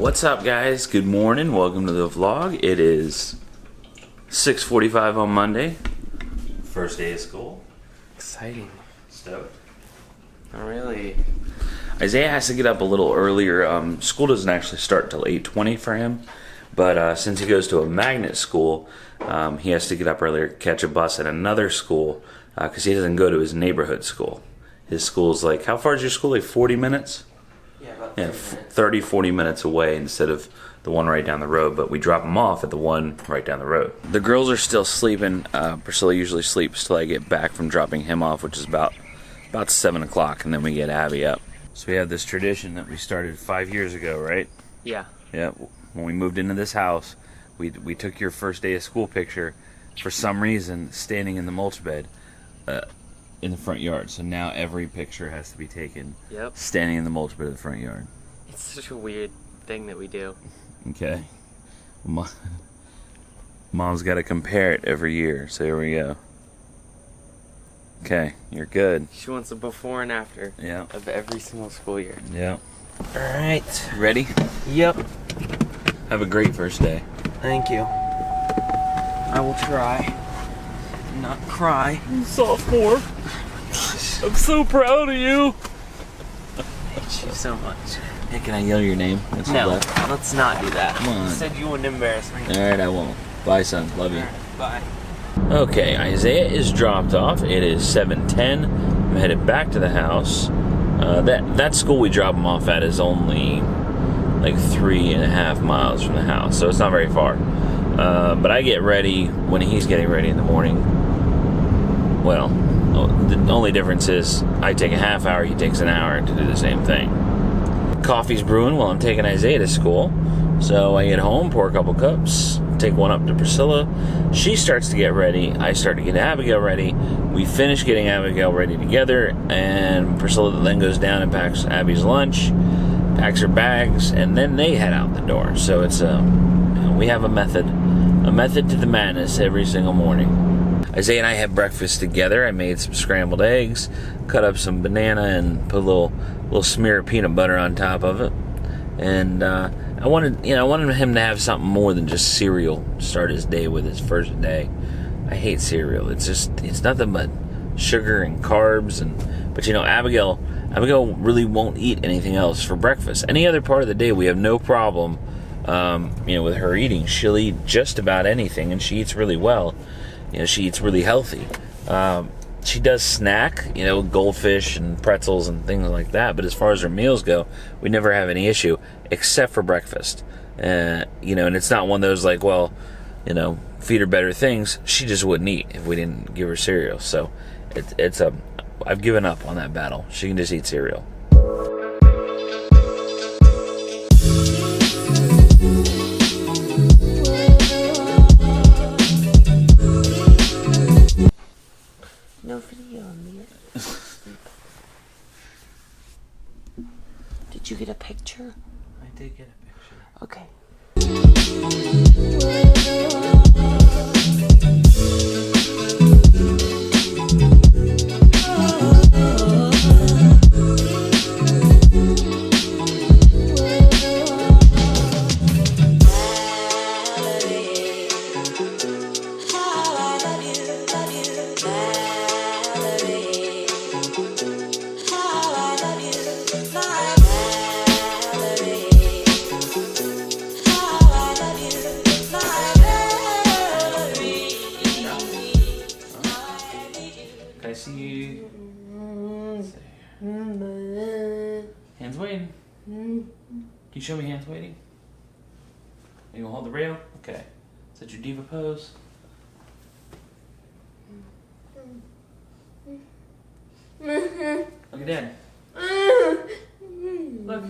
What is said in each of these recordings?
What's up, guys? Good morning. Welcome to the vlog. It is 6:45 on Monday. First day of school. Exciting. Stoked. Not really. Isaiah has to get up a little earlier. School doesn't actually start till 8:20 for him, but since he goes to a magnet school, he has to get up earlier, catch a bus at another school, because he doesn't go to his neighborhood school. His school's like, how far is your school? Like 40 minutes? Yeah, about 30, 40 minutes away instead of the one right down the road, but we drop them off at the one right down the road. The girls are still sleeping. Priscilla usually sleeps till I get back from dropping him off, which is about 7 o'clock, and then we get Abby up. So we have this tradition that we started 5 years ago, right? Yeah. Yeah, when we moved into this house, we took your first day of school picture, for some reason, standing in the mulch bed in the front yard. So now every picture has to be taken standing in the mulch bed in the front yard. It's such a weird thing that we do. Okay. Mom's got to compare it every year, so here we go. Okay, you're good. She wants a before and after of every single school year. Yeah. Alright. Ready? Yep. Have a great first day. Thank you. I will try. Not cry. Sophomore. I'm so proud of you. I hate you so much. Hey, can I yell your name? That's No, let's not do that. Come on. You said you wouldn't embarrass me. Alright, I won't. Bye, son. Love you. Alright, bye. Okay, Isaiah is dropped off. It is 7:10. I'm headed back to the house. That school we drop him off at is only like 3.5 miles from the house, so it's not very far. But I get ready when he's getting ready in the morning. Well, the only difference is I take a half hour, he takes an hour to do the same thing. Coffee's brewing while I'm taking Isaiah to school. So I get home, pour a couple cups, take one up to Priscilla. She starts to get ready. I start to get Abigail ready. We finish getting Abigail ready together, and Priscilla then goes down and packs Abby's lunch, packs her bags, and then they head out the door. So it's we have a method to the madness every single morning. Isaiah and I had breakfast together. I made some scrambled eggs, cut up some banana, and put a little smear of peanut butter on top of it. And I wanted him to have something more than just cereal to start his day with, his first day. I hate cereal. It's nothing but sugar and carbs. But Abigail really won't eat anything else for breakfast. Any other part of the day, we have no problem, with her eating. She'll eat just about anything, and she eats really well. She eats really healthy. She does snack, goldfish and pretzels and things like that. But as far as her meals go, we never have any issue, except for breakfast. And it's not one of those like, feed her better things. She just wouldn't eat if we didn't give her cereal. So I've given up on that battle. She can just eat cereal. No video on me. Did you get a picture? I did get a picture. Okay. Can I see you? Hands waiting. Can you show me hands waiting? You gonna hold the rail? Okay. Is that your diva pose? Look at Dad. Look.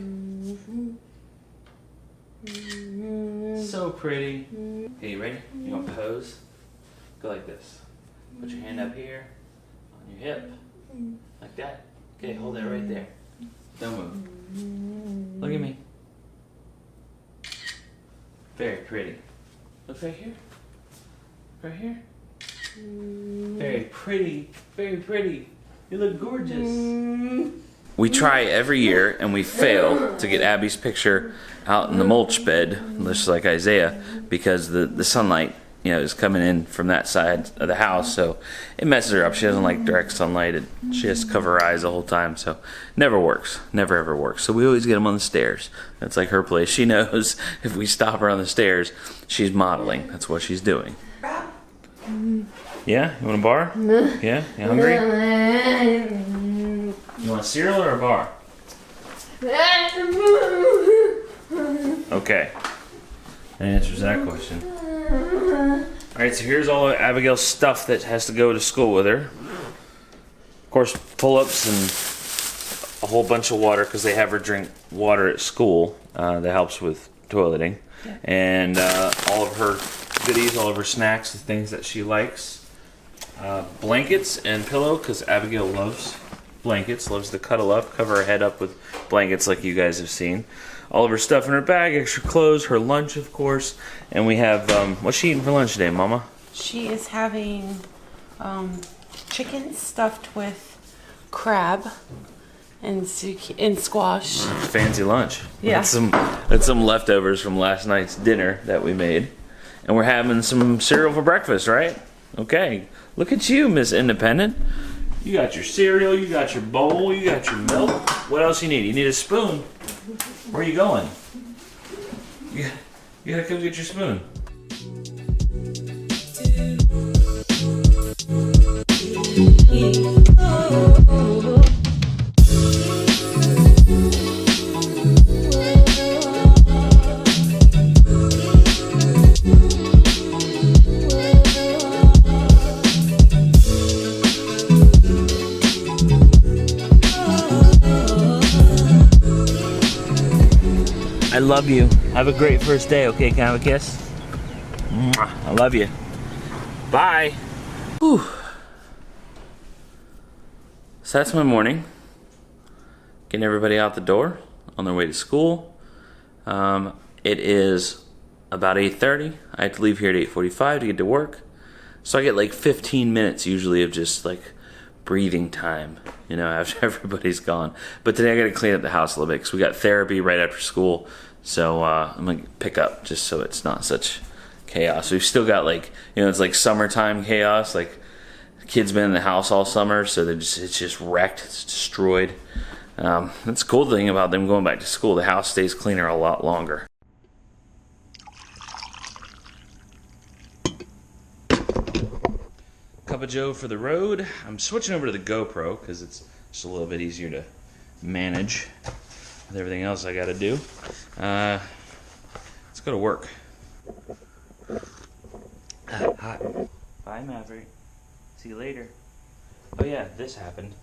So pretty. Okay, you ready? You gonna pose? Go like this. Put your hand up here on your hip. Like that. Okay, hold that right there. Don't move. Look at me. Very pretty. Look right here. Right here. Very pretty. Very pretty. You look gorgeous. we try every year and we fail to get Abby's picture out in the mulch bed, just like Isaiah, because the sunlight, you know, is coming in from that side of the house, so it messes her up. She doesn't like direct sunlight, and she has to cover her eyes the whole time, so never works, never ever works. So we always get them on the stairs. That's like her place. She knows if we stop her on the stairs, she's modeling. That's what she's doing. Yeah, you want a bar? Yeah, you hungry? You want cereal or a bar? Okay, that answers that question. Alright, so here's all of Abigail's stuff that has to go to school with her. Of course, pull-ups and a whole bunch of water, because they have her drink water at school. That helps with toileting. Yeah. And all of her goodies, all of her snacks, the things that she likes. Blankets and pillow, because Abigail loves blankets, loves to cuddle up, cover her head up with blankets like you guys have seen. All of her stuff in her bag, extra clothes, her lunch, of course. And we have, what's she eating for lunch today, Mama? She is having chicken stuffed with crab and squash. Fancy lunch. Yeah. That's some leftovers from last night's dinner that we made. And we're having some cereal for breakfast, right? Okay. Look at you, Miss Independent. You got your cereal, you got your bowl, you got your milk. What else you need? You need a spoon. Where are you going? You gotta come get your spoon. I love you. Have a great first day, okay? Can I have a kiss? Mwah. I love you. Bye. Whew. So that's my morning. Getting everybody out the door on their way to school. It is about 8:30. I have to leave here at 8:45 to get to work. So I get like 15 minutes usually of just like breathing time, you know, after everybody's gone. But today I got to clean up the house a little bit because we got therapy right after school. So I'm going to pick up just so it's not such chaos. We've still got like, you know, it's like summertime chaos. Like kids been in the house all summer, so it's just wrecked. It's destroyed. That's the cool thing about them going back to school. The house stays cleaner a lot longer. Cup of Joe for the road. I'm switching over to the GoPro because it's just a little bit easier to manage with everything else I got to do. Let's go to work. Hi. Bye, Maverick. See you later. Oh yeah, this happened.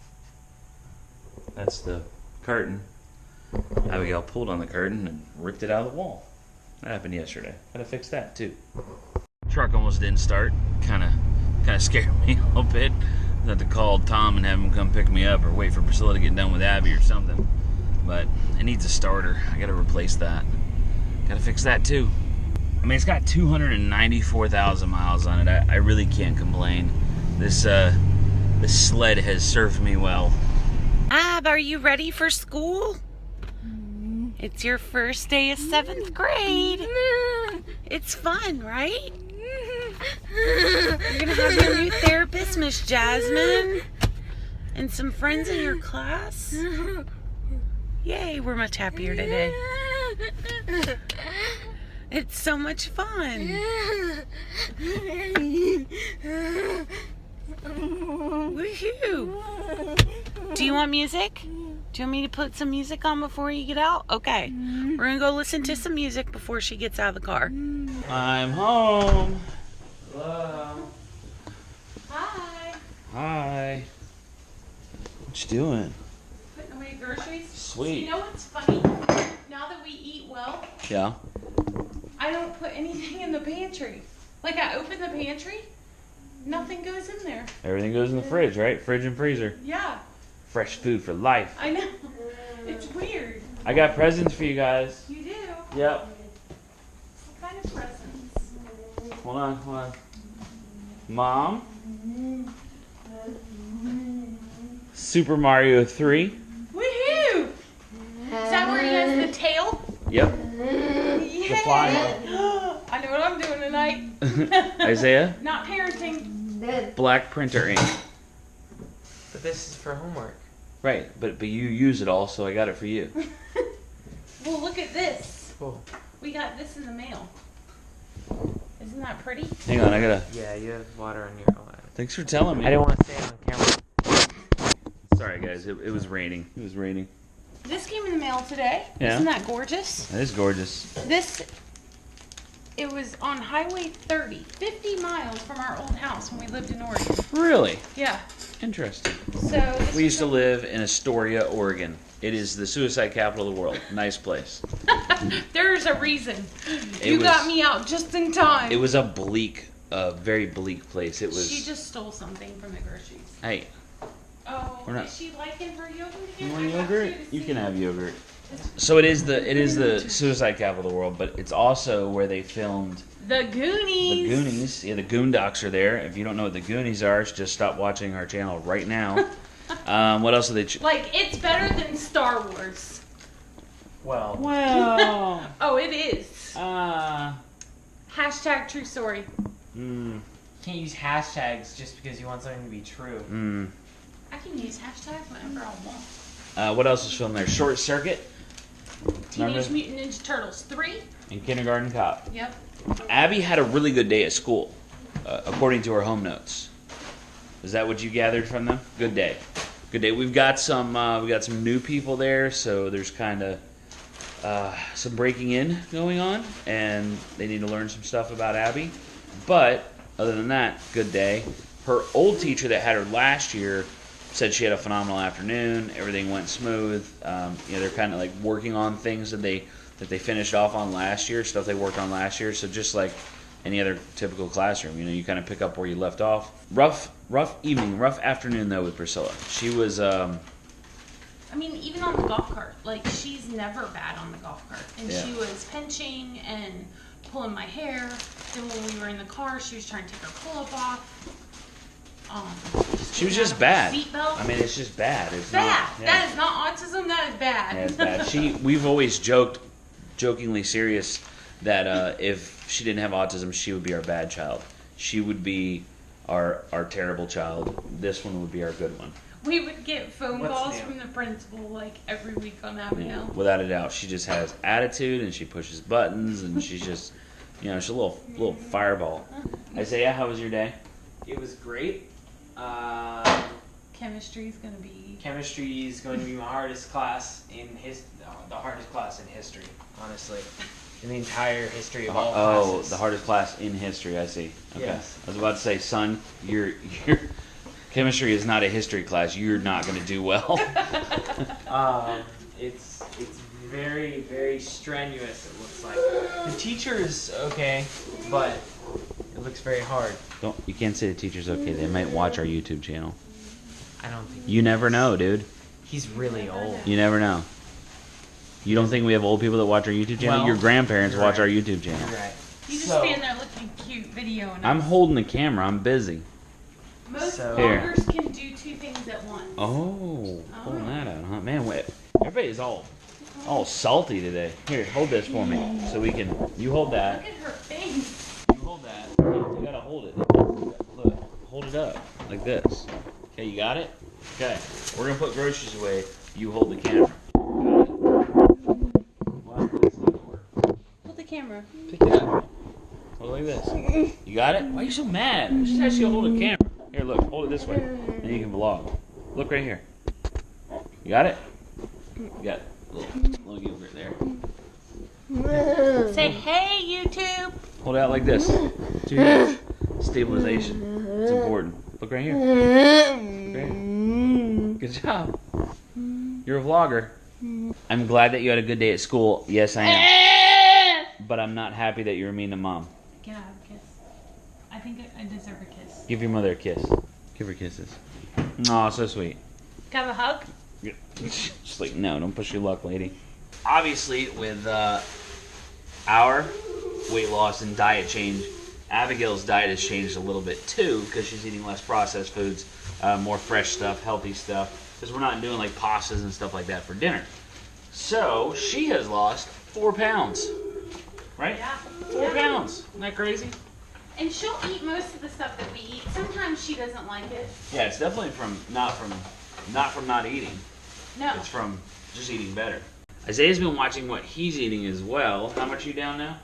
That's the curtain. Abigail pulled on the curtain and ripped it out of the wall. That happened yesterday. Gotta fix that too. Truck almost didn't start. Kind of scared me a little bit. I had to call Tom and have him come pick me up, or wait for Priscilla to get done with Abby or something. But it needs a starter. I gotta replace that. Gotta fix that too. I mean, it's got 294,000 miles on it. I really can't complain. This sled has served me well. Ab, are you ready for school? It's your first day of 7th grade. It's fun, right? You're gonna have your new therapist, Miss Jasmine, and some friends in your class. Yay, we're much happier today. It's so much fun. Woohoo! Do you want music? Do you want me to put some music on before you get out? Okay. We're gonna go listen to some music before she gets out of the car. I'm home. Hello. Hi. Hi. What you doing? Putting away groceries. Sweet. You know what's funny? Now that we eat well, Yeah. I don't put anything in the pantry. Like I open the pantry, nothing goes in there. Everything goes in the fridge, right? Fridge and freezer. Yeah. Fresh food for life. I know. It's weird. I got presents for you guys. You do? Yep. What kind of presents? Hold on. Mom. Super Mario 3. Woohoo! Yep. Yeah. The fly. I know what I'm doing tonight. Isaiah? Not parenting. Black printer ink. But this is for homework. Right, but you use it all, so I got it for you. Well, look at this. Cool. We got this in the mail. Isn't that pretty? Hang on, I gotta... Yeah, you have water on your own. Thanks for telling me. I didn't want to say it on camera. Sorry, guys. It was raining. It was raining. This came in the mail today. Yeah. Isn't that gorgeous? That is gorgeous. This, it was on Highway 30, 50 miles from our old house when we lived in Oregon. Really? Yeah. Interesting. So We used to live in Astoria, Oregon. It is the suicide capital of the world. Nice place. There's a reason. It You was- got me out just in time. It was a bleak, very bleak place. It was... She just stole something from the groceries. Hey, Oh, We're not- is she liking her yogurt you again? want I got yogurt? to You see. can have yogurt. So it is the suicide capital of the world, but it's also where they filmed The Goonies. the Goonies. Yeah, the Goondocks are there. If you don't know what the Goonies are, just stop watching our channel right now. What else are they? Like, it's better than Star Wars. Well, Well, Oh, it is. uh, Hashtag true story. can't use hashtags just because you want something to be true. I can use hashtags whenever I want. what else is filmed there? Short Circuit. Teenage Remember? Mutant Ninja Turtles 3. And Kindergarten Cop. Yep. Abby had a really good day at school, according to her home notes. Is that what you gathered from them? Good day. Good day. We've got some new people there, so there's kind of some breaking in going on, and they need to learn some stuff about Abby. But other than that, good day. Her old teacher that had her last year said she had a phenomenal afternoon. Everything went smooth. They're kind of like working on things that they finished off on last year, stuff they worked on last year. So just like any other typical classroom, you kind of pick up where you left off. Rough evening, rough afternoon though with Priscilla. She was. I mean, even on the golf cart, like, she's never bad on the golf cart. And Yeah. she was pinching and pulling my hair. Then when we were in the car, she was trying to take her pull-up off. She was just bad. Seatbelt. I mean, it's just bad. It's bad. not. Yeah. That is not autism. That is bad. Yeah, it's bad. We've always jokingly serious that if she didn't have autism, she would be our bad child. She would be our terrible child. This one would be our good one. We would get phone What's calls new? from the principal like every week on Abigail. Without a doubt, she just has attitude and she pushes buttons and she's just, she's a little fireball. Isaiah, how was your day? It was great. Chemistry is going to be... Chemistry is going to be my hardest class the hardest class in history, honestly, in the entire history of all classes. The hardest class in history. I see. Okay. Yes. I was about to say, son, your chemistry is not a history class. You're not going to do well. It's very, very strenuous, it looks like. The teacher is okay, but it looks very hard. You can't say the teacher's okay. They might watch our YouTube channel. I don't think You never know, dude. he's really old. You never know. You don't think we have old people that watch our YouTube channel? Well, Your grandparents you're watch right. our YouTube channel. You're right. You just So- stand there looking cute video. And I'm holding the camera. I'm busy. Most So- Here. bloggers can do two things at once. Oh, pulling that out, huh? Man, wait. Everybody's all salty today. Here, hold this for me so we can. You hold that. Look at her face. You hold that. You gotta hold it. Look, hold it up like this. Okay, you got it? Okay, we're gonna put groceries away. You hold the camera. Got it? Wow, that's not gonna work. Hold the camera. Pick it up. Hold it like this. You got it? Why are you so mad? I just asked you to hold the camera. Here, look, hold it this way. Then you can vlog. Look right here. You got it? You got it. Little yogurt there. Say hey, YouTube. Hold it out like this. 2 hands. Stabilization. It's important. Look right here. Look right here. Good job. You're a vlogger. I'm glad that you had a good day at school. Yes, I am. But I'm not happy that you were mean to mom. Can I have a kiss? I think I deserve a kiss. Give your mother a kiss. Give her kisses. Aw, so sweet. Can I have a hug? Just like, no, don't push your luck, lady. Obviously, with our weight loss and diet change, Abigail's diet has changed a little bit too, because she's eating less processed foods, more fresh stuff, healthy stuff, because we're not doing like pastas and stuff like that for dinner. So she has lost 4 pounds, right? Yeah. 4 pounds. Isn't that crazy? And she'll eat most of the stuff that we eat. Sometimes she doesn't like it. Yeah, it's definitely not from not eating. No. It's from just eating better. Isaiah's been watching what he's eating as well. How much are you down now?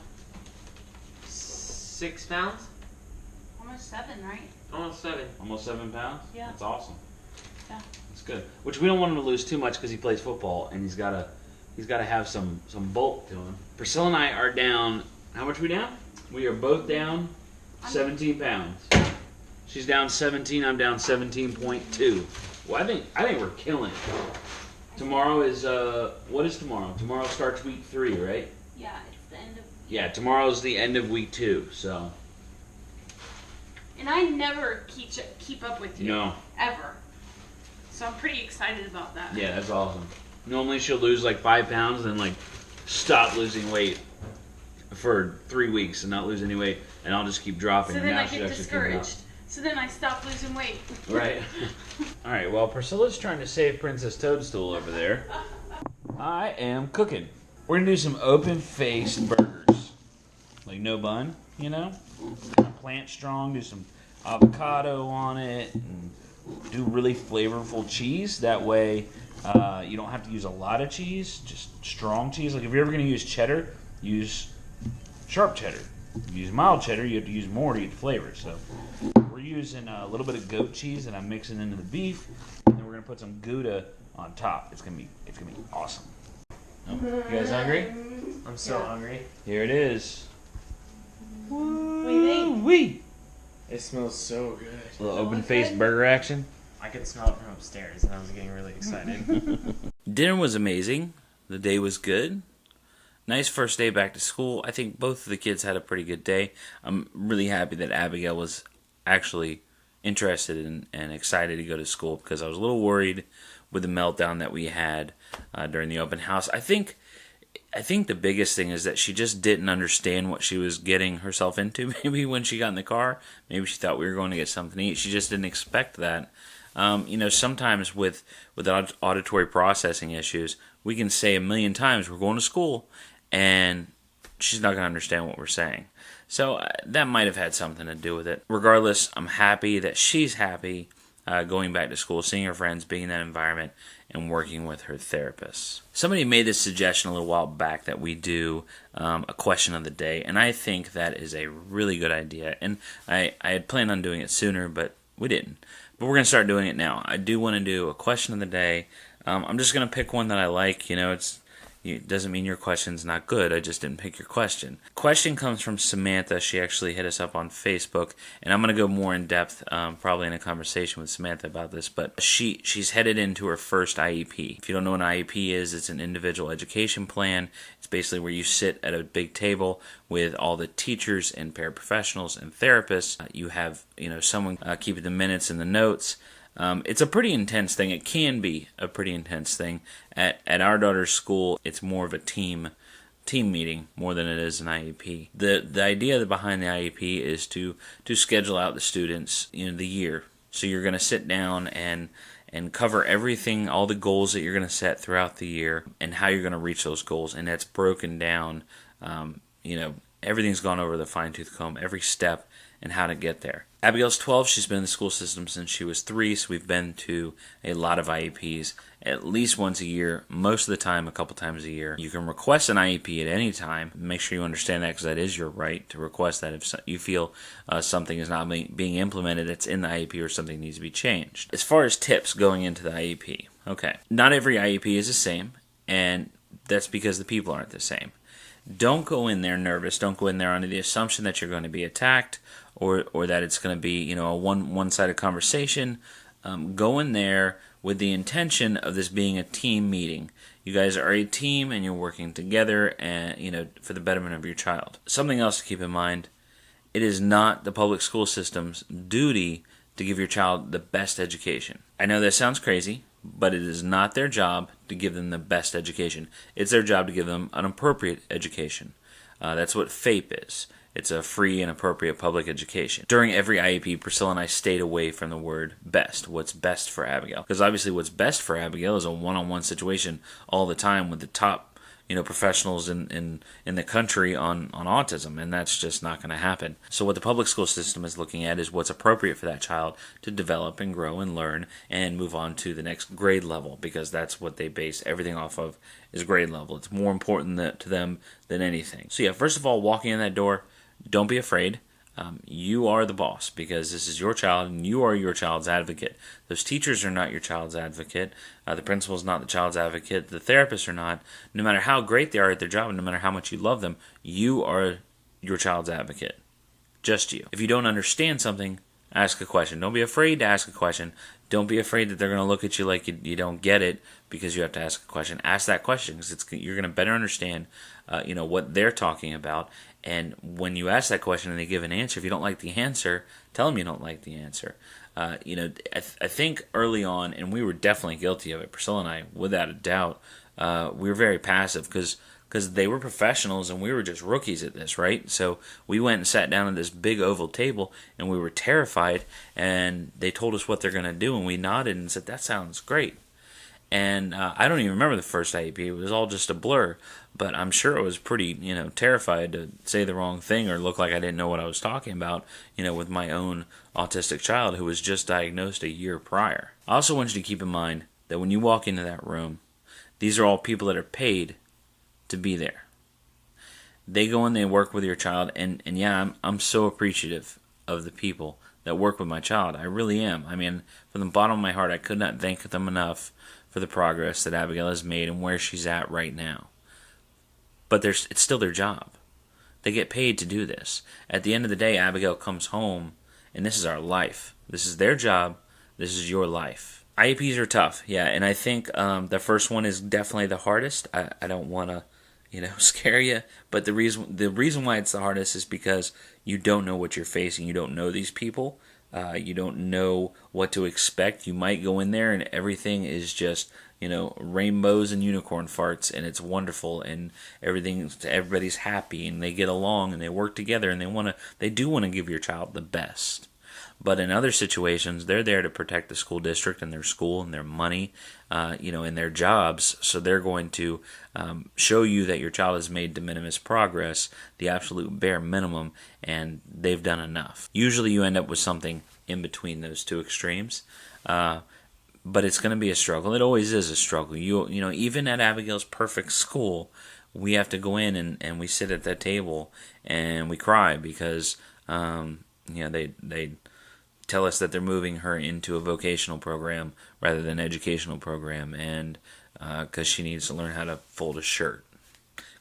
6 pounds? Almost 7, right? Almost 7. Almost 7 pounds? Yeah. That's awesome. Yeah. That's good. Which we don't want him to lose too much because he plays football and he's gotta have some bulk to him. Priscilla and I are down. How much are we down? We are both down 17 pounds. She's down 17. I'm down 17.2. Well, I think we're killing it. Tomorrow is what is tomorrow? Tomorrow starts week 3, right? Yeah, it's the end of. Yeah, tomorrow's the end of week 2. So. And I never keep up with you. No. Ever. So I'm pretty excited about that. Yeah, that's awesome. Normally she'll lose like 5 pounds and like stop losing weight for 3 weeks and not lose any weight, and I'll just keep dropping. So and then now I she's get actually keeping up. discouraged. So then I stop losing weight. Right. All right. Well, Priscilla's trying to save Princess Toadstool over there. I am cooking. We're gonna do some open-faced burgers, like no bun, you know. Kind of plant strong. Do some avocado on it, and do really flavorful cheese. That way, you don't have to use a lot of cheese. Just strong cheese. Like if you're ever gonna use cheddar, use sharp cheddar. If you use mild cheddar, you have to use more to get the flavor. So we're using a little bit of goat cheese that I'm mixing into the beef, and then we're gonna put some Gouda on top. It's gonna be awesome. Oh, you guys hungry? I'm so hungry. Here it is. What do you think? Wee! It smells so good. A little open-faced burger action. I could smell it from upstairs, and I was getting really excited. Dinner was amazing. The day was good. Nice first day back to school. I think both of the kids had a pretty good day. I'm really happy that Abigail was actually interested and excited to go to school, because I was a little worried with the meltdown that we had during the open house. I think the biggest thing is that she just didn't understand what she was getting herself into. Maybe when she got in the car, maybe she thought we were going to get something to eat. She just didn't expect that. Sometimes with auditory processing issues, we can say 1,000,000 times we're going to school, and she's not going to understand what we're saying. So that might have had something to do with it. Regardless, I'm happy that she's happy going back to school, seeing her friends, being in that environment, and working with her therapist. Somebody made this suggestion a little while back that we do a question of the day, and I think that is a really good idea. And I had planned on doing it sooner, but we didn't. But we're going to start doing it now. I do want to do a question of the day. I'm just going to pick one that I like. It doesn't mean your question's not good. I just didn't pick your question. Question comes from Samantha. She actually hit us up on Facebook, and I'm going to go more in depth, probably in a conversation with Samantha about this. But she's headed into her first IEP. If you don't know what an IEP is, it's an individual education plan. It's basically where you sit at a big table with all the teachers and paraprofessionals and therapists. You have someone keeping the minutes and the notes. It's a pretty intense thing. It can be a pretty intense thing. At our daughter's school, it's more of a team meeting more than it is an IEP. The idea behind the IEP is to schedule out the students the year. So you're going to sit down and cover everything, all the goals that you're going to set throughout the year, and how you're going to reach those goals. And that's broken down. Everything's gone over the fine-tooth comb, every step, and how to get there. Abigail's 12. She's been in the school system since she was 3, so we've been to a lot of IEPs, at least once a year, most of the time a couple times a year. You can request an IEP at any time. Make sure you understand that, because that is your right to request that if you feel something is not being implemented that's in the IEP or something needs to be changed. As far as tips going into the IEP, okay, not every IEP is the same, and that's because the people aren't the same. Don't go in there nervous. Don't go in there under the assumption that you're going to be attacked or that it's going to be a one-sided conversation. Go in there with the intention of this being a team meeting. You guys are a team and you're working together and for the betterment of your child. Something else to keep in mind: it is not the public school system's duty to give your child the best education. I know that sounds crazy, but it is not their job to give them the best education. It's their job to give them an appropriate education. That's what FAPE is. It's a free and appropriate public education. During every IEP, Priscilla and I stayed away from the word best. What's best for Abigail? Because obviously what's best for Abigail is a one-on-one situation all the time with the top professionals in the country on autism, and that's just not going to happen. So what the public school system is looking at is what's appropriate for that child to develop and grow and learn and move on to the next grade level, because that's what they base everything off of, is grade level. It's more important to them than anything. So yeah, first of all, walking in that door, don't be afraid. You are the boss, because this is your child and you are your child's advocate. Those teachers are not your child's advocate. The principal is not the child's advocate. The therapists are not. No matter how great they are at their job and no matter how much you love them, you are your child's advocate. Just you. If you don't understand something, ask a question. Don't be afraid to ask a question. Don't be afraid that they're going to look at you like you don't get it because you have to ask a question. Ask that question, because you're going to better understand what they're talking about. And when you ask that question and they give an answer, if you don't like the answer, tell them you don't like the answer. I think early on, and we were definitely guilty of it, Priscilla and I, without a doubt, we were very passive because they were professionals and we were just rookies at this, right? So we went and sat down at this big oval table and we were terrified, and they told us what they're going to do, and we nodded and said, that sounds great. And I don't even remember the first IEP. It was all just a blur. But I'm sure I was pretty, terrified to say the wrong thing or look like I didn't know what I was talking about, with my own autistic child who was just diagnosed a year prior. I also want you to keep in mind that when you walk into that room, these are all people that are paid to be there. They go in, they work with your child, and yeah, I'm so appreciative of the people that work with my child. I really am. I mean, from the bottom of my heart, I could not thank them enough for the progress that Abigail has made and where she's at right now. But it's still their job. They get paid to do this. At the end of the day, Abigail comes home, and this is our life. This is their job. This is your life. IEPs are tough, yeah, and I think the first one is definitely the hardest. I don't want to, scare you, but the reason why it's the hardest is because you don't know what you're facing. You don't know these people. You don't know what to expect. You might go in there and everything is just, rainbows and unicorn farts, and it's wonderful, and everybody's happy, and they get along, and they work together, and they do want to give your child the best. But in other situations, they're there to protect the school district and their school and their money, and their jobs. So they're going to show you that your child has made de minimis progress, the absolute bare minimum, and they've done enough. Usually you end up with something in between those two extremes, but it's going to be a struggle. It always is a struggle. Even at Abigail's perfect school, we have to go in and we sit at that table and we cry because they tell us that they're moving her into a vocational program rather than educational program, and because she needs to learn how to fold a shirt,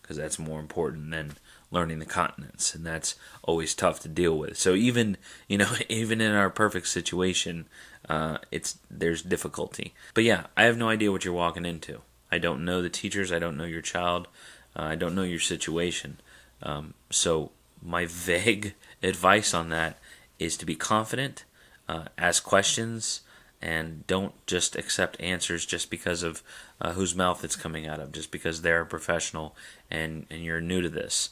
because that's more important than learning the continents, and that's always tough to deal with. So even in our perfect situation, there's difficulty. But yeah, I have no idea what you're walking into. I don't know the teachers. I don't know your child. I don't know your situation. So my vague advice on that is to be confident. Ask questions, and don't just accept answers just because of whose mouth it's coming out of, just because they're a professional and you're new to this.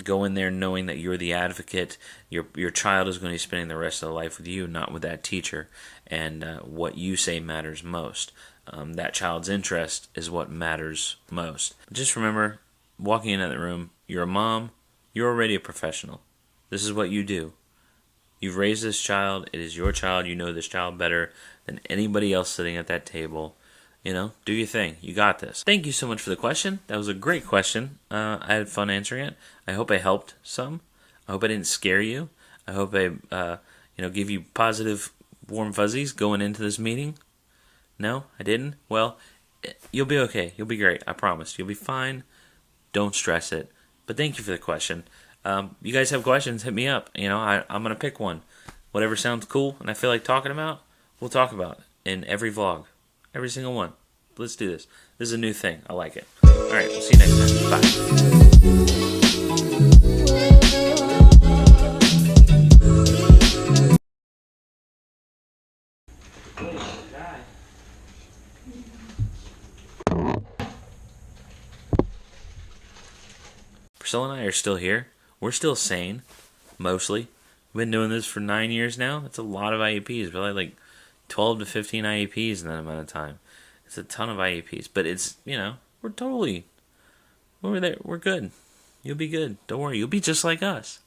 Go in there knowing that you're the advocate. Your child is going to be spending the rest of their life with you, not with that teacher, and what you say matters most. That child's interest is what matters most. But just remember, walking into the room, you're a mom, you're already a professional. This is what you do. You've raised this child. It is your child. You know this child better than anybody else sitting at that table. Do your thing. You got this. Thank you so much for the question. That was a great question. I had fun answering it. I hope I helped some. I hope I didn't scare you. I hope I, give you positive, warm fuzzies going into this meeting. No, I didn't? Well, you'll be okay. You'll be great. I promise. You'll be fine. Don't stress it. But thank you for the question. You guys have questions, hit me up. I'm going to pick one. Whatever sounds cool and I feel like talking about, we'll talk about it in every vlog. Every single one. Let's do this. This is a new thing. I like it. All right, we'll see you next time. Bye. Priscilla and I are still here. We're still sane, mostly. We've been doing this for 9 years now. That's a lot of IEPs. Probably like 12 to 15 IEPs in that amount of time. It's a ton of IEPs. But it's, we're there. We're good. You'll be good. Don't worry. You'll be just like us.